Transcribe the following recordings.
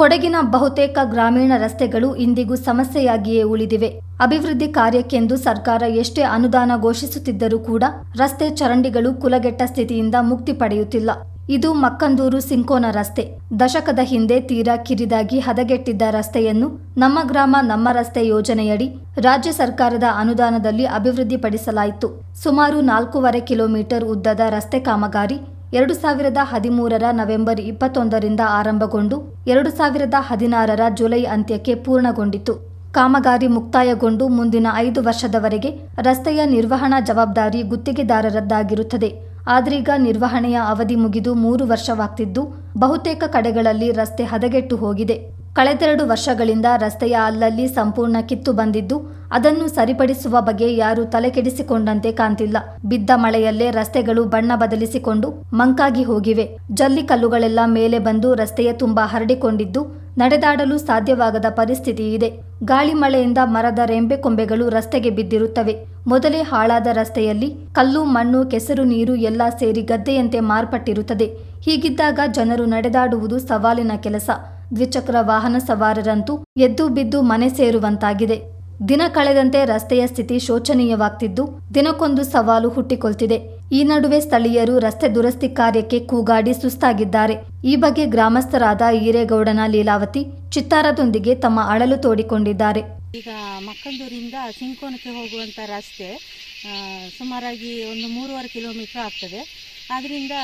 ಕೊಡಗಿನ ಬಹುತೇಕ ಗ್ರಾಮೀಣ ರಸ್ತೆಗಳು ಇಂದಿಗೂ ಸಮಸ್ಯೆಯಾಗಿಯೇ ಉಳಿದಿವೆ. ಅಭಿವೃದ್ಧಿ ಕಾರ್ಯಕ್ಕೆಂದು ಸರ್ಕಾರ ಎಷ್ಟೇ ಅನುದಾನ ಘೋಷಿಸುತ್ತಿದ್ದರೂ ಕೂಡ ರಸ್ತೆ ಚರಂಡಿಗಳು ಕುಲಗೆಟ್ಟ ಸ್ಥಿತಿಯಿಂದ ಮುಕ್ತಿ ಪಡೆಯುತ್ತಿಲ್ಲ. ಇದು ಮಕ್ಕಂದೂರು ಸಿಂಕೋನ ರಸ್ತೆ. ದಶಕದ ಹಿಂದೆ ತೀರಾ ಕಿರಿದಾಗಿ ಹದಗೆಟ್ಟಿದ್ದ ರಸ್ತೆಯನ್ನು ನಮ್ಮ ಗ್ರಾಮ ನಮ್ಮ ರಸ್ತೆ ಯೋಜನೆಯಡಿ ರಾಜ್ಯ ಸರ್ಕಾರದ ಅನುದಾನದಲ್ಲಿ ಅಭಿವೃದ್ಧಿಪಡಿಸಲಾಯಿತು. ಸುಮಾರು 4.5 ಕಿಲೋಮೀಟರ್ ಉದ್ದದ ರಸ್ತೆ ಕಾಮಗಾರಿ 2013ರ ನವೆಂಬರ್ 21ರಿಂದ ಆರಂಭಗೊಂಡು 2016ರ ಜುಲೈ ಅಂತ್ಯಕ್ಕೆ ಪೂರ್ಣಗೊಂಡಿತು. ಕಾಮಗಾರಿ ಮುಕ್ತಾಯಗೊಂಡು ಮುಂದಿನ 5 ವರ್ಷದವರೆಗೆ ರಸ್ತೆಯ ನಿರ್ವಹಣಾ ಜವಾಬ್ದಾರಿ ಗುತ್ತಿಗೆದಾರರದ್ದಾಗಿರುತ್ತದೆ. ಆದ್ರೀಗ ನಿರ್ವಹಣೆಯ ಅವಧಿ ಮುಗಿದು 3 ವರ್ಷವಾಗ್ತಿದ್ದು ಬಹುತೇಕ ಕಡೆಗಳಲ್ಲಿ ರಸ್ತೆ ಹದಗೆಟ್ಟು ಹೋಗಿದೆ. ಕಳೆದೆರಡು ವರ್ಷಗಳಿಂದ ರಸ್ತೆಯ ಅಲ್ಲಲ್ಲಿ ಸಂಪೂರ್ಣ ಕಿತ್ತು ಬಂದಿದ್ದು ಅದನ್ನು ಸರಿಪಡಿಸುವ ಬಗ್ಗೆ ಯಾರೂ ತಲೆಕೆಡಿಸಿಕೊಂಡಂತೆ ಕಾಣ್ತಿಲ್ಲ. ಬಿದ್ದ ಮಳೆಯಲ್ಲೇ ರಸ್ತೆಗಳು ಬಣ್ಣ ಬದಲಿಸಿಕೊಂಡು ಮಂಕಾಗಿ ಹೋಗಿವೆ. ಜಲ್ಲಿ ಕಲ್ಲುಗಳೆಲ್ಲ ಮೇಲೆ ಬಂದು ರಸ್ತೆಯ ತುಂಬ ಹರಡಿಕೊಂಡಿದ್ದು ನಡೆದಾಡಲು ಸಾಧ್ಯವಾಗದ ಪರಿಸ್ಥಿತಿ ಇದೆ. ಗಾಳಿ ಮಳೆಯಿಂದ ಮರದ ರೆಂಬೆ ಕೊಂಬೆಗಳು ರಸ್ತೆಗೆ ಬಿದ್ದಿರುತ್ತವೆ. ಮೊದಲೇ ಹಾಳಾದ ರಸ್ತೆಯಲ್ಲಿ ಕಲ್ಲು, ಮಣ್ಣು, ಕೆಸರು, ನೀರು ಎಲ್ಲ ಸೇರಿ ಗದ್ದೆಯಂತೆ ಮಾರ್ಪಟ್ಟಿರುತ್ತದೆ. ಹೀಗಿದ್ದಾಗ ಜನರು ನಡೆದಾಡುವುದು ಸವಾಲಿನ ಕೆಲಸ. ದ್ವಿಚಕ್ರ ವಾಹನ ಸವಾರರಂತೂ ಎದ್ದು ಬಿದ್ದು ಮನೆ ಸೇರುವಂತಾಗಿದೆ. ದಿನ ಕಳೆದಂತೆ ರಸ್ತೆಯ ಸ್ಥಿತಿ ಶೋಚನೀಯವಾಗ್ತಿದ್ದು ದಿನಕ್ಕೊಂದು ಸವಾಲು ಹುಟ್ಟಿಕೊಳ್ತಿದೆ. ಈ ನಡುವೆ ಸ್ಥಳೀಯರು ರಸ್ತೆ ದುರಸ್ತಿ ಕಾರ್ಯಕ್ಕೆ ಕೂಗಾಡಿ ಸುಸ್ತಾಗಿದ್ದಾರೆ. ಈ ಬಗ್ಗೆ ಗ್ರಾಮಸ್ಥರಾದ ಈರೇಗೌಡನ ಲೀಲಾವತಿ ಚಿತ್ತಾರದೊಂದಿಗೆ ತಮ್ಮ ಅಳಲು ತೋಡಿಕೊಂಡಿದ್ದಾರೆ. ಈಗ ಮಕ್ಕಂದೂರಿಂದ ಸಿಂಕೋನಕ್ಕೆ ಹೋಗುವಂಥ ರಸ್ತೆ ಸುಮಾರಾಗಿ ಒಂದು 3.5 ಕಿಲೋಮೀಟರ್ ಆಗ್ತದೆ. ಆದ್ದರಿಂದ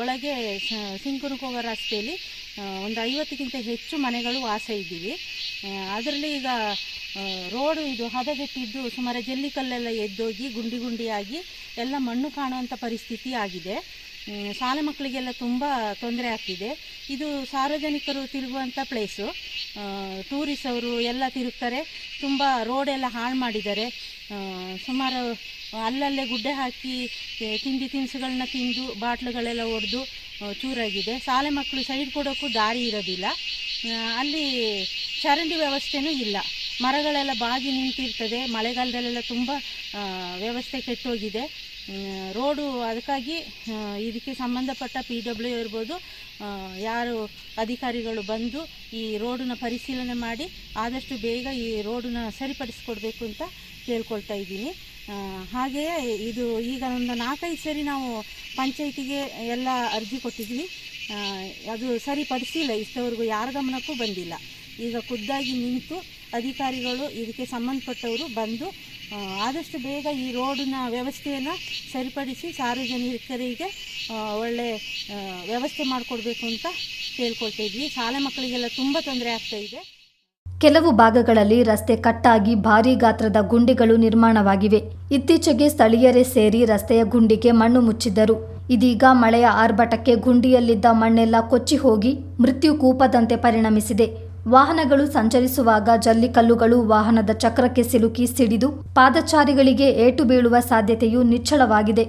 ಒಳಗೆ ಸಿಂಕೋನಕ್ಕೆ ಹೋಗೋ ರಸ್ತೆಯಲ್ಲಿ ಒಂದು 50ಕ್ಕಿಂತ ಹೆಚ್ಚು ಮನೆಗಳು ವಾಸ ಇದ್ದೀವಿ. ಅದರಲ್ಲಿ ಈಗ ರೋಡು ಇದು ಹದಗೆಟ್ಟಿದ್ದು ಸುಮಾರು ಜಲ್ಲಿಕಲ್ಲೆಲ್ಲ ಎದ್ದೋಗಿ ಗುಂಡಿ ಗುಂಡಿಯಾಗಿ ಎಲ್ಲ ಮಣ್ಣು ಕಾಣುವಂಥ ಪರಿಸ್ಥಿತಿ ಆಗಿದೆ. ಶಾಲೆ ಮಕ್ಕಳಿಗೆಲ್ಲ ತುಂಬ ತೊಂದರೆ ಆಗ್ತಿದೆ. ಇದು ಸಾರ್ವಜನಿಕರು ತಿರುಗುವಂಥ ಪ್ಲೇಸು. ಟೂರಿಸ್ಟ್ ಅವರು ಎಲ್ಲ ತಿರುಗ್ತಾರೆ. ತುಂಬ ರೋಡೆಲ್ಲ ಹಾಳು ಮಾಡಿದ್ದಾರೆ. ಸುಮಾರು ಅಲ್ಲಲ್ಲೇ ಗುಡ್ಡೆ ಹಾಕಿ ತಿಂಡಿ ತಿನಿಸುಗಳನ್ನ ತಿಂದು ಬಾಟ್ಲುಗಳೆಲ್ಲ ಒಡೆದು ಚೂರಾಗಿದೆ. ಶಾಲೆ ಮಕ್ಕಳು ಸೈಡ್ ಕೊಡೋಕ್ಕೂ ದಾರಿ ಇರೋದಿಲ್ಲ. ಅಲ್ಲಿ ಚರಂಡಿ ವ್ಯವಸ್ಥೆನೂ ಇಲ್ಲ. ಮರಗಳೆಲ್ಲ ಬಾಗಿ ನಿಂತಿರ್ತದೆ. ಮಳೆಗಾಲದಲ್ಲೆಲ್ಲ ತುಂಬ ವ್ಯವಸ್ಥೆ ಕೆಟ್ಟೋಗಿದೆ ರೋಡು. ಅದಕ್ಕಾಗಿ ಇದಕ್ಕೆ ಸಂಬಂಧಪಟ್ಟ PW ಇರ್ಬೋದು, ಯಾರು ಅಧಿಕಾರಿಗಳು ಬಂದು ಈ ರೋಡನ್ನ ಪರಿಶೀಲನೆ ಮಾಡಿ ಆದಷ್ಟು ಬೇಗ ಈ ರೋಡನ್ನ ಸರಿಪಡಿಸ್ಕೊಡ್ಬೇಕು ಅಂತ ಕೇಳ್ಕೊಳ್ತಾ ಇದ್ದೀನಿ. ಹಾಗೆಯೇ ಇದು ಈಗ ಒಂದು 4-5 ಸರಿ ನಾವು ಪಂಚಾಯಿತಿಗೆ ಎಲ್ಲ ಅರ್ಜಿ ಕೊಟ್ಟಿದ್ವಿ. ಅದು ಸರಿಪಡಿಸಿಲ್ಲ. ಇಷ್ಟವರೆಗೂ ಯಾರ ಗಮನಕ್ಕೂ ಬಂದಿಲ್ಲ. ಈಗ ಖುದ್ದಾಗಿ ನಿಂತು ಅಧಿಕಾರಿಗಳು ಇದಕ್ಕೆ ಸಂಬಂಧಪಟ್ಟವರು ಬಂದು ಆದಷ್ಟು ಬೇಗ ಈ ರೋಡಿನ ವ್ಯವಸ್ಥೆಯನ್ನು ಸರಿಪಡಿಸಿ ಸಾರ್ವಜನಿಕರಿಗೆ ಒಳ್ಳೆ ವ್ಯವಸ್ಥೆ ಮಾಡಿಕೊಡ್ಬೇಕು ಅಂತ ಕೇಳ್ಕೊಳ್ತಾ ಇದ್ವಿ. ಶಾಲೆ ಮಕ್ಕಳಿಗೆಲ್ಲ ತುಂಬ ತೊಂದರೆ ಆಗ್ತಾ ಇದೆ. ಕೆಲವು ಭಾಗಗಳಲ್ಲಿ ರಸ್ತೆ ಕಟ್ಟಾಗಿ ಭಾರೀ ಗಾತ್ರದ ಗುಂಡಿಗಳು ನಿರ್ಮಾಣವಾಗಿವೆ. ಇತ್ತೀಚೆಗೆ ಸ್ಥಳೀಯರೇ ಸೇರಿ ರಸ್ತೆಯ ಗುಂಡಿಗೆ ಮಣ್ಣು ಮುಚ್ಚಿದ್ದರು. ಇದೀಗ ಮಳೆಯ ಆರ್ಭಟಕ್ಕೆ ಗುಂಡಿಯಲ್ಲಿದ್ದ ಮಣ್ಣೆಲ್ಲ ಕೊಚ್ಚಿ ಹೋಗಿ ಮೃತ್ಯು ಕೂಪದಂತೆ ಪರಿಣಮಿಸಿದೆ. ವಾಹನಗಳು ಸಂಚರಿಸುವಾಗ ಜಲ್ಲಿಕಲ್ಲುಗಳು ವಾಹನದ ಚಕ್ರಕ್ಕೆ ಸಿಲುಕಿ ಸಿಡಿದು ಪಾದಚಾರಿಗಳಿಗೆ ಏಟು ಬೀಳುವ ಸಾಧ್ಯತೆಯೂ ನಿಚ್ಚಳವಾಗಿದೆ.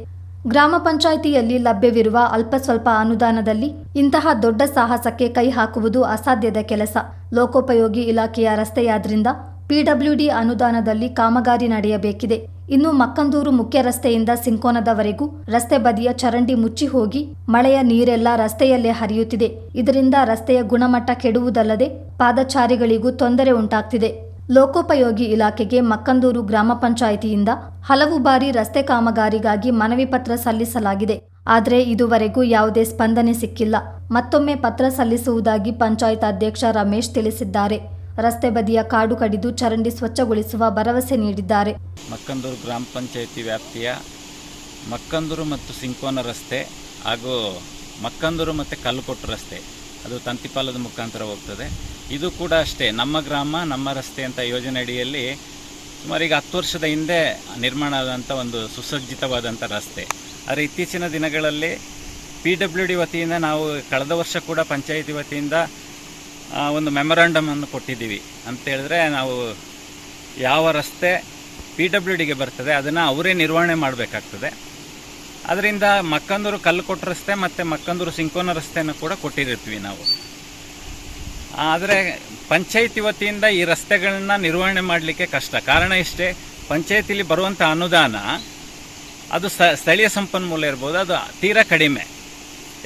ಗ್ರಾಮ ಪಂಚಾಯಿತಿಯಲ್ಲಿ ಲಭ್ಯವಿರುವ ಅಲ್ಪ ಸ್ವಲ್ಪ ಅನುದಾನದಲ್ಲಿ ಇಂತಹ ದೊಡ್ಡ ಸಾಹಸಕ್ಕೆ ಕೈ ಹಾಕುವುದು ಅಸಾಧ್ಯದ ಕೆಲಸ. ಲೋಕೋಪಯೋಗಿ ಇಲಾಖೆಯ ರಸ್ತೆಯಾದ್ರಿಂದ PWD ಅನುದಾನದಲ್ಲಿ ಕಾಮಗಾರಿ ನಡೆಯಬೇಕಿದೆ. ಇನ್ನು ಮಕ್ಕಂದೂರು ಮುಖ್ಯ ರಸ್ತೆಯಿಂದ ಸಿಂಕೋನದವರೆಗೂ ರಸ್ತೆ ಬದಿಯ ಚರಂಡಿ ಮುಚ್ಚಿ ಹೋಗಿ ಮಳೆಯ ನೀರೆಲ್ಲ ರಸ್ತೆಯಲ್ಲೇ ಹರಿಯುತ್ತಿದೆ. ಇದರಿಂದ ರಸ್ತೆಯ ಗುಣಮಟ್ಟ ಕೆಡುವುದಲ್ಲದೆ ಪಾದಚಾರಿಗಳಿಗೂ ತೊಂದರೆ ಉಂಟಾಗ್ತಿದೆ. ಲೋಕೋಪಯೋಗಿ ಇಲಾಖೆಗೆ ಮಕ್ಕಂದೂರು ಗ್ರಾಮ ಪಂಚಾಯಿತಿಯಿಂದ ಹಲವು ಬಾರಿ ರಸ್ತೆ ಕಾಮಗಾರಿಗಾಗಿ ಮನವಿ ಪತ್ರ ಸಲ್ಲಿಸಲಾಗಿದೆ. ಆದರೆ ಇದುವರೆಗೂ ಯಾವುದೇ ಸ್ಪಂದನೆ ಸಿಕ್ಕಿಲ್ಲ. ಮತ್ತೊಮ್ಮೆ ಪತ್ರ ಸಲ್ಲಿಸುವುದಾಗಿ ಪಂಚಾಯತ್ ಅಧ್ಯಕ್ಷ ರಮೇಶ್ ತಿಳಿಸಿದ್ದಾರೆ. ರಸ್ತೆ ಬದಿಯ ಕಾಡು ಕಡಿದು ಚರಂಡಿ ಸ್ವಚ್ಛಗೊಳಿಸುವ ಭರವಸೆ ನೀಡಿದ್ದಾರೆ. ಮಕ್ಕಂದೂರು ಗ್ರಾಮ ಪಂಚಾಯಿತಿ ವ್ಯಾಪ್ತಿಯ ಮಕ್ಕಂದೂರು ಮತ್ತು ಸಿಂಕೋನ ರಸ್ತೆ ಹಾಗೂ ಮಕ್ಕಂದೂರು ಮತ್ತು ಕಲ್ಲುಕೊಟ್ಟು ರಸ್ತೆ ಅದು ತಂತಿಪಾಲದ ಮುಖಾಂತರ ಹೋಗ್ತದೆ. ಇದು ಕೂಡ ಅಷ್ಟೇ ನಮ್ಮ ಗ್ರಾಮ ನಮ್ಮ ರಸ್ತೆ ಅಂತ ಯೋಜನೆ ಅಡಿಯಲ್ಲಿ ಸುಮಾರೀಗ 10 ವರ್ಷದ ಹಿಂದೆ ನಿರ್ಮಾಣ ಆದಂಥ ಒಂದು ಸುಸಜ್ಜಿತವಾದಂಥ ರಸ್ತೆ. ಆದರೆ ಇತ್ತೀಚಿನ ದಿನಗಳಲ್ಲಿ PWD ವತಿಯಿಂದ ನಾವು ಕಳೆದ ವರ್ಷ ಕೂಡ ಪಂಚಾಯಿತಿ ವತಿಯಿಂದ ಒಂದು ಮೆಮೊರಾಂಡಮ್ ಅನ್ನು ಕೊಟ್ಟಿದ್ದೀವಿ. ಅಂತ ಹೇಳಿದ್ರೆ ನಾವು ಯಾವ ರಸ್ತೆ PWDಗೆ ಬರ್ತದೆ ಅದನ್ನು ಅವರೇ ನಿರ್ವಹಣೆ ಮಾಡಬೇಕಾಗ್ತದೆ. ಅದರಿಂದ ಮಕ್ಕಂದೂರು ಕಲ್ಲುಕೊಟ್ಟು ರಸ್ತೆ ಮತ್ತು ಮಕ್ಕಂದೂರು ಸಿಂಕೋನ ರಸ್ತೆಯನ್ನು ಕೂಡ ಕೊಟ್ಟಿರ್ತೀವಿ ನಾವು. ಆದರೆ ಪಂಚಾಯಿತಿ ವತಿಯಿಂದ ಈ ರಸ್ತೆಗಳನ್ನ ನಿರ್ವಹಣೆ ಮಾಡಲಿಕ್ಕೆ ಕಷ್ಟ. ಕಾರಣ ಇಷ್ಟೇ, ಪಂಚಾಯಿತಿಲಿ ಬರುವಂಥ ಅನುದಾನ ಅದು ಸ್ಥಳೀಯ ಸಂಪನ್ಮೂಲ ಇರ್ಬೋದು, ಅದು ತೀರಾ ಕಡಿಮೆ.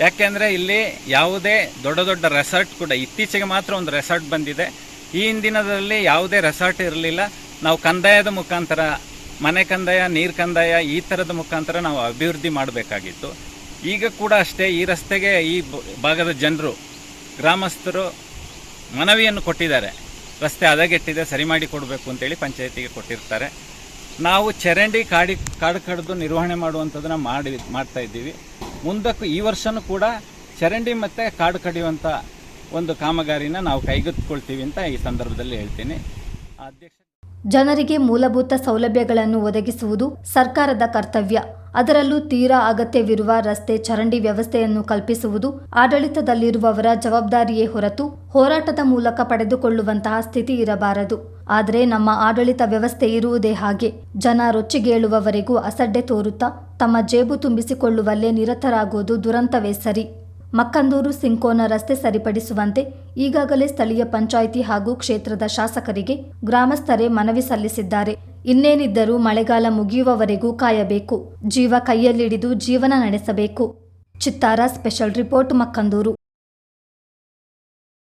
ಯಾಕೆಂದರೆ ಇಲ್ಲಿ ಯಾವುದೇ ದೊಡ್ಡ ದೊಡ್ಡ ರೆಸಾರ್ಟ್ ಕೂಡ ಇತ್ತೀಚೆಗೆ ಮಾತ್ರ ಒಂದು ರೆಸಾರ್ಟ್ ಬಂದಿದೆ. ಈ ಹಿಂದಿನದಲ್ಲಿ ಯಾವುದೇ ರೆಸಾರ್ಟ್ ಇರಲಿಲ್ಲ. ನಾವು ಕಂದಾಯದ ಮುಖಾಂತರ, ಮನೆ ಕಂದಾಯ, ನೀರು ಕಂದಾಯ ಈ ಥರದ ಮುಖಾಂತರ ನಾವು ಅಭಿವೃದ್ಧಿ ಮಾಡಬೇಕಾಗಿತ್ತು. ಈಗ ಕೂಡ ಅಷ್ಟೇ ಈ ರಸ್ತೆಗೆ ಈ ಭಾಗದ ಜನರು, ಗ್ರಾಮಸ್ಥರು ಮನವಿಯನ್ನು ಕೊಟ್ಟಿದ್ದಾರೆ. ರಸ್ತೆ ಹದಗೆಟ್ಟಿದೆ, ಸರಿ ಮಾಡಿ ಕೊಡಬೇಕು ಅಂತೇಳಿ ಪಂಚಾಯತಿಗೆ ಕೊಟ್ಟಿರ್ತಾರೆ. ನಾವು ಚರಂಡಿ ಕಾಡು ಕಡಿದು ನಿರ್ವಹಣೆ ಮಾಡುವಂಥದ್ದನ್ನು ಮಾಡ್ತಾ ಇದ್ದೀವಿ. ಮುಂದಕ್ಕೂ ಈ ವರ್ಷವೂ ಕೂಡ ಚರಂಡಿ ಮತ್ತು ಕಾಡು ಕಡಿಯುವಂಥ ಒಂದು ಕಾಮಗಾರಿನ ನಾವು ಕೈಗೆತ್ತಿಕೊಳ್ತೀವಿ ಅಂತ ಈ ಸಂದರ್ಭದಲ್ಲಿ ಹೇಳ್ತೀನಿ. ಅಧ್ಯಕ್ಷ, ಜನರಿಗೆ ಮೂಲಭೂತ ಸೌಲಭ್ಯಗಳನ್ನು ಒದಗಿಸುವುದು ಸರ್ಕಾರದ ಕರ್ತವ್ಯ. ಅದರಲ್ಲೂ ತೀರಾ ಅಗತ್ಯವಿರುವ ರಸ್ತೆ, ಚರಂಡಿ ವ್ಯವಸ್ಥೆಯನ್ನು ಕಲ್ಪಿಸುವುದು ಆಡಳಿತದಲ್ಲಿರುವವರ ಜವಾಬ್ದಾರಿಯೇ ಹೊರತು ಹೋರಾಟದ ಮೂಲಕ ಪಡೆದುಕೊಳ್ಳುವಂತಹ ಸ್ಥಿತಿ ಇರಬಾರದು. ಆದರೆ ನಮ್ಮ ಆಡಳಿತ ವ್ಯವಸ್ಥೆ ಇರುವುದೇ ಹಾಗೆ. ಜನ ರೊಚ್ಚಿಗೇಳುವವರೆಗೂ ಅಸಡ್ಡೆ ತೋರುತ್ತಾ ತಮ್ಮ ಜೇಬು ತುಂಬಿಸಿಕೊಳ್ಳುವಲ್ಲೇ ನಿರತರಾಗುವುದು ದುರಂತವೇ ಸರಿ. ಮಕ್ಕಂದೂರು ಸಿಂಕೋನ ರಸ್ತೆ ಸರಿಪಡಿಸುವಂತೆ ಈಗಾಗಲೇ ಸ್ಥಳೀಯ ಪಂಚಾಯಿತಿ ಹಾಗೂ ಕ್ಷೇತ್ರದ ಶಾಸಕರಿಗೆ ಗ್ರಾಮಸ್ಥರೇ ಮನವಿ ಸಲ್ಲಿಸಿದ್ದಾರೆ. ಇನ್ನೇನಿದ್ದರೂ ಮಳೆಗಾಲ ಮುಗಿಯುವವರೆಗೂ ಕಾಯಬೇಕು. ಜೀವ ಕೈಯಲ್ಲಿಡಿದು ಜೀವನ ನಡೆಸಬೇಕು. ಚಿತ್ತಾರ ಸ್ಪೆಷಲ್ ರಿಪೋರ್ಟ್, ಮಕ್ಕಂದೂರು.